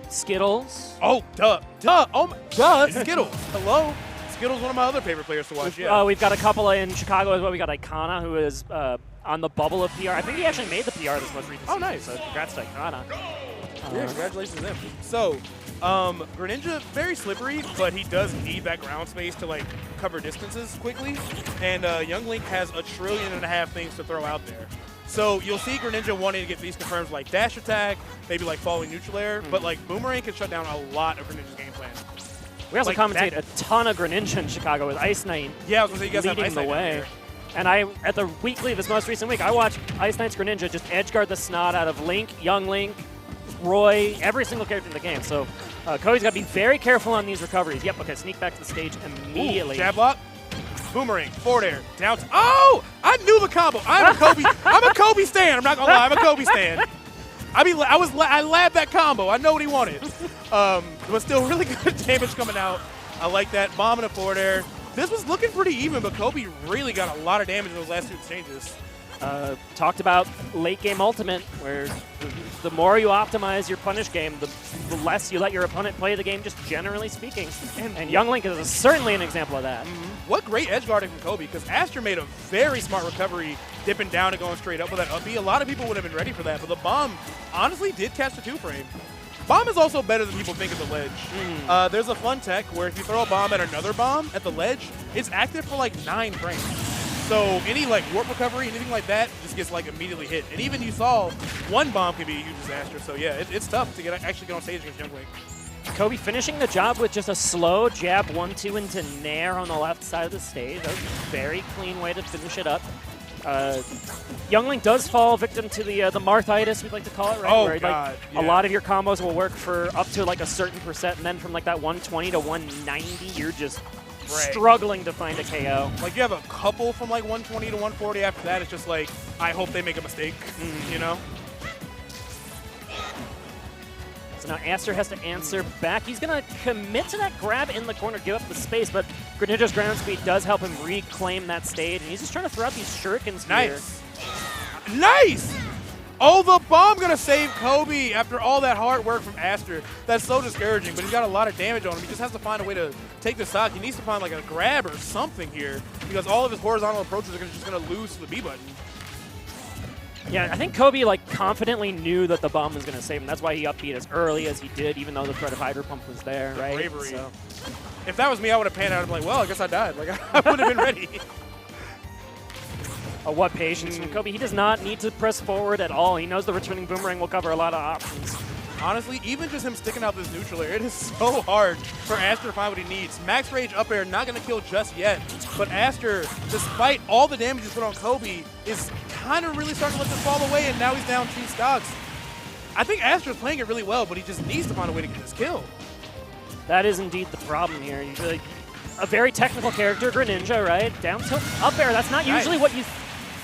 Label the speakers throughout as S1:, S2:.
S1: Skittles.
S2: Oh, duh. Oh, duh. Skittles. Hello. Skittles, one of my other favorite players to watch. Yeah.
S1: We've got a couple in Chicago as well. We got Icona, who is on the bubble of PR. I think he actually made the PR this most recent season.
S2: Nice.
S1: So congrats to Icona.
S2: Yeah, congratulations to them. So, Greninja, very slippery, but he does need that ground space to like cover distances quickly. And Young Link has 1.5 trillion things to throw out there. So you'll see Greninja wanting to get these confirms like dash attack, maybe like falling neutral air, but like Boomerang can shut down a lot of Greninja's game plan.
S1: We also
S2: like
S1: commentate a ton of Greninja in Chicago with Ice Knight.
S2: Yeah, I was gonna say you guys have
S1: leading
S2: Ice
S1: the
S2: Knight
S1: way. And at the weekly this most recent week, I watched Ice Knight's Greninja just edge guard the snot out of Link, Young Link, Roy, every single character in the game. So Cody's got to be very careful on these recoveries. Yep, okay, sneak back to the stage immediately.
S2: Ooh, jab lock, Boomerang, forward air, down. Oh, I knew the combo. I'm a Kobe stan. I'm not gonna lie, I'm a Kobe stan. I labbed that combo. I know what he wanted. But still really good damage coming out. I like that. Bomb and a forward air. This was looking pretty even, but Kobe really got a lot of damage in those last 2 exchanges.
S1: Talked about late game ultimate, where the more you optimize your punish game, the less you let your opponent play the game, just generally speaking. And Young Link is certainly an example of that.
S2: What great edge guarding from Kobe, because Aster made a very smart recovery, dipping down and going straight up with that up B. A lot of people would have been ready for that, but the bomb honestly did catch the 2-frame. Bomb is also better than people think at the ledge. There's a fun tech where if you throw a bomb at another bomb at the ledge, it's active for like 9 frames. So any like warp recovery, anything like that, just gets like immediately hit. And even you saw one bomb can be a huge disaster. So yeah, it's tough to actually get on stage against Young Link.
S1: Kobe finishing the job with just a slow jab 1-2 into Nair on the left side of the stage. That was a very clean way to finish it up. Young Link does fall victim to the Marthitis, we'd like to call it, right?
S2: Oh,
S1: where,
S2: God.
S1: Like,
S2: yeah.
S1: A lot of your combos will work for up to like a certain percent, and then from like that 120 to 190, you're just struggling to find a KO.
S2: Like you have a couple from like 120 to 140. After that, it's just like, I hope they make a mistake, you know?
S1: So now Aster has to answer back. He's going to commit to that grab in the corner, give up the space, but Greninja's ground speed does help him reclaim that stage, and he's just trying to throw out these shurikens here.
S2: Nice! Oh, the bomb gonna save Kobe after all that hard work from Aster. That's so discouraging, but he's got a lot of damage on him. He just has to find a way to take the stock. He needs to find like a grab or something here, because all of his horizontal approaches are just gonna lose to the B button.
S1: Yeah, I think Kobe like confidently knew that the bomb was gonna save him. That's why he upbeat as early as he did, even though the threat of Hydro Pump was there, right?
S2: Bravery.
S1: So.
S2: If that was me, I would have panned out and been like, well, I guess I died. Like I would have been ready.
S1: What patience from Kobe. He does not need to press forward at all. He knows the returning Boomerang will cover a lot of options.
S2: Honestly, even just him sticking out this neutral air, it is so hard for Aster to find what he needs. Max Rage up air, not going to kill just yet. But Aster, despite all the damage he's put on Kobe, is kind of really starting to let this fall away, and now he's down 2 stocks. I think Aster's playing it really well, but he just needs to find a way to get this kill.
S1: That is indeed the problem here. He's really a very technical character, Greninja, right? Down tilt, up air. That's not usually what you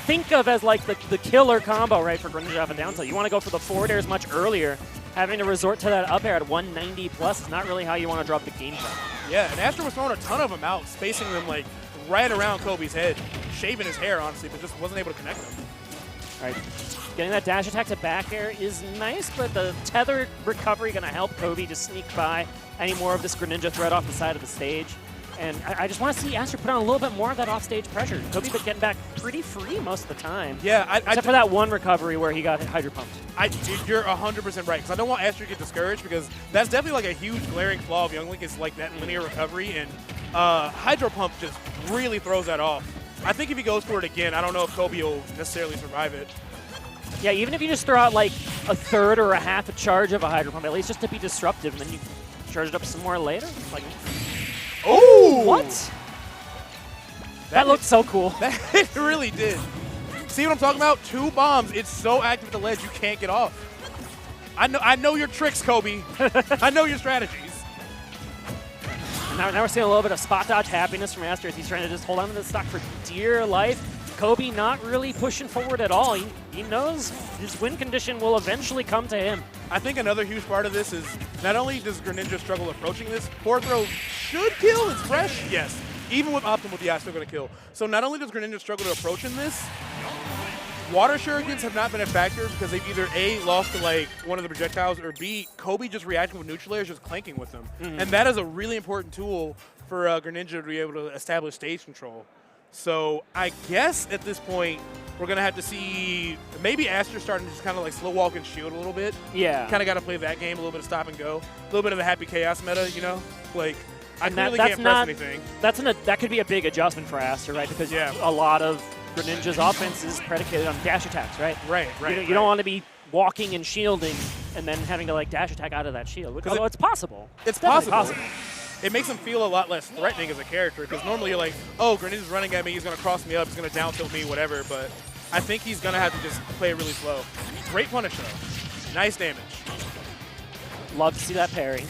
S1: think of as like the killer combo, right, for Greninja off a down tilt. You want to go for the forward airs much earlier. Having to resort to that up air at 190 plus is not really how you want to drop the game from.
S2: Yeah, and Aster was throwing a ton of them out, spacing them like right around Kobe's head, shaving his hair, honestly, but just wasn't able to connect them.
S1: All right, getting that dash attack to back air is nice, but the tether recovery going to help Kobe to sneak by any more of this Greninja threat off the side of the stage. And I just want to see Aster put on a little bit more of that offstage pressure. Kobe been getting back pretty free most of the time.
S2: Yeah,
S1: except for that one recovery where he got Hydro Pumped.
S2: You're 100% right, because I don't want Aster to get discouraged, because that's definitely like a huge glaring flaw of Young Link is like that linear recovery, and Hydro Pump just really throws that off. I think if he goes for it again, I don't know if Kobe will necessarily survive it.
S1: Yeah, even if you just throw out like a third or a half a charge of a Hydro Pump, at least just to be disruptive, and then you charge it up some more later. Like,
S2: oh!
S1: What? That looked so cool.
S2: It really did. See what I'm talking about? 2 bombs. It's so active at the ledge, you can't get off. I know your tricks, Kobe. I know your strategies.
S1: Now we're seeing a little bit of spot dodge happiness from Aster as he's trying to just hold on to the stock for dear life. Kobe not really pushing forward at all. He knows his win condition will eventually come to him.
S2: I think another huge part of this is not only does Greninja struggle approaching this, forward throw should kill, it's fresh, yes. Even with optimal DI, still going to kill. So not only does Greninja struggle to approach in this, Water shurikens have not been a factor because they've either A, lost to like one of the projectiles, or B, Kobe just reacting with neutral layers, just clanking with them. And that is a really important tool for Greninja to be able to establish stage control. So I guess at this point, we're going to have to see maybe Aster starting to just kind of like slow walk and shield a little bit.
S1: Yeah.
S2: Kind of got to play that game, a little bit of stop and go. A little bit of the happy chaos meta, you know? Like, I really can't press anything.
S1: That could be a big adjustment for Aster, right? Because a lot of Greninja's offense is predicated on dash attacks, right?
S2: Right.
S1: You don't want to be walking and shielding and then having to like dash attack out of that shield. Although it's possible.
S2: It's possible. It makes him feel a lot less threatening as a character because normally you're like, oh, Greninja's running at me, he's going to cross me up, he's going to down tilt me, whatever. But I think he's going to have to just play it really slow. Great punish, though. Nice damage.
S1: Love to see that parry.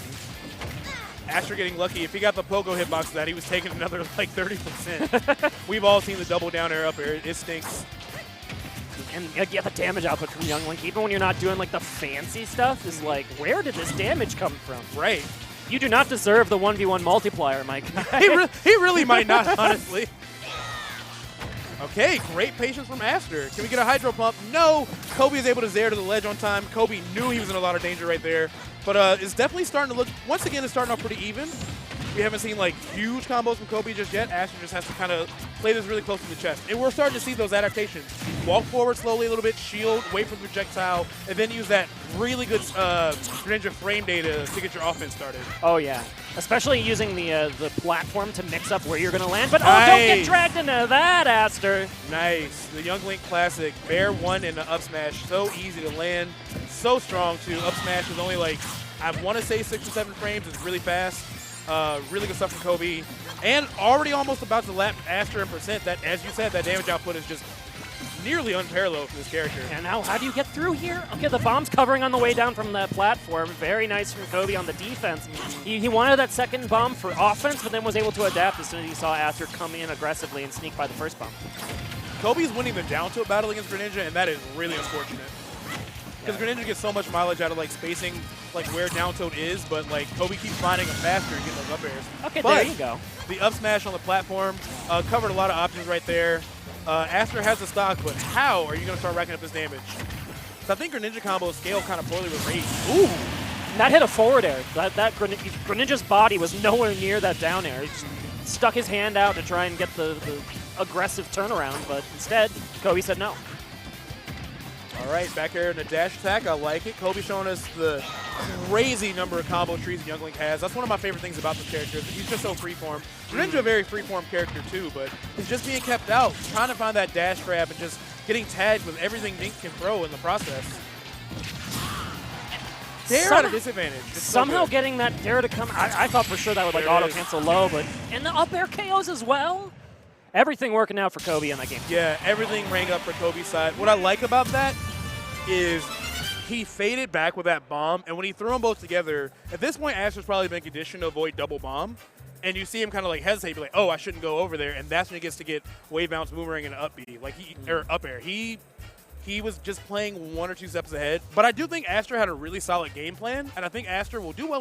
S2: Aster getting lucky. If he got the pogo hitbox to that, he was taking another like 30%. We've all seen the double down air up air. It stinks.
S1: And you get the damage output from Young Link, even when you're not doing like the fancy stuff, is like, where did this damage come from?
S2: Right.
S1: You do not deserve the 1v1 multiplier, Mike.
S2: He really might not, honestly. Okay, great patience from Aster. Can we get a Hydro Pump? No. Kobe is able to Zair to the ledge on time. Kobe knew he was in a lot of danger right there. But it's definitely starting to look, once again, it's starting off pretty even. We haven't seen like huge combos from Kobe just yet. Aster just has to kind of play this really close to the chest. And we're starting to see those adaptations. Walk forward slowly a little bit, shield, wait for the projectile, and then use that really good Greninja frame data to get your offense started.
S1: Oh, yeah. Especially using the platform to mix up where you're going to land. But don't get dragged into that, Aster.
S2: Nice. The Young Link Classic. Bear 1 in the up smash. So easy to land. So strong, too. Up smash is only like, I want to say 6 or 7 frames. It's really fast. Really good stuff from Kobe. And already almost about to lap Aster in percent. That, as you said, that damage output is just nearly unparalleled for this character.
S1: And now how do you get through here? Okay, the bomb's covering on the way down from that platform. Very nice from Kobe on the defense. He wanted that second bomb for offense, but then was able to adapt as soon as he saw Aster come in aggressively and sneak by the first bomb.
S2: Kobe's winning the down tilt battle against Greninja, and that is really unfortunate. Because Greninja gets so much mileage out of like spacing like where down tilt is, but like Kobe keeps finding him faster and getting those up airs.
S1: Okay,
S2: but
S1: there you go.
S2: The up smash on the platform covered a lot of options right there. Aster has the stock, but how are you going to start racking up this damage? So I think Greninja combos scale kind of poorly with Rage.
S1: Ooh, that hit a forward air. That Greninja's body was nowhere near that down air. He just stuck his hand out to try and get the aggressive turnaround, but instead, Kobe said no.
S2: All right, back air in the dash attack. I like it. Kobe showing us the crazy number of combo trees that Young Link has. That's one of my favorite things about this character. He's just so freeform. Greninja a very freeform character too, but he's just being kept out, trying to find that dash grab and just getting tagged with everything Link can throw in the process. Dare at a disadvantage.
S1: Somehow getting that dare to come. I thought for sure that would like auto cancel low, but and the up air KOs as well. Everything working out for Kobe in that game.
S2: Yeah, everything rang up for Kobe's side. What I like about that is he faded back with that bomb, and when he threw them both together, at this point, Aster's probably been conditioned to avoid double bomb, and you see him kind of like hesitate, be like, oh, I shouldn't go over there, and that's when he gets to get wave bounce, boomerang, and up B, like or up air. He was just playing 1 or 2 steps ahead, but I do think Aster had a really solid game plan, and I think Aster will do well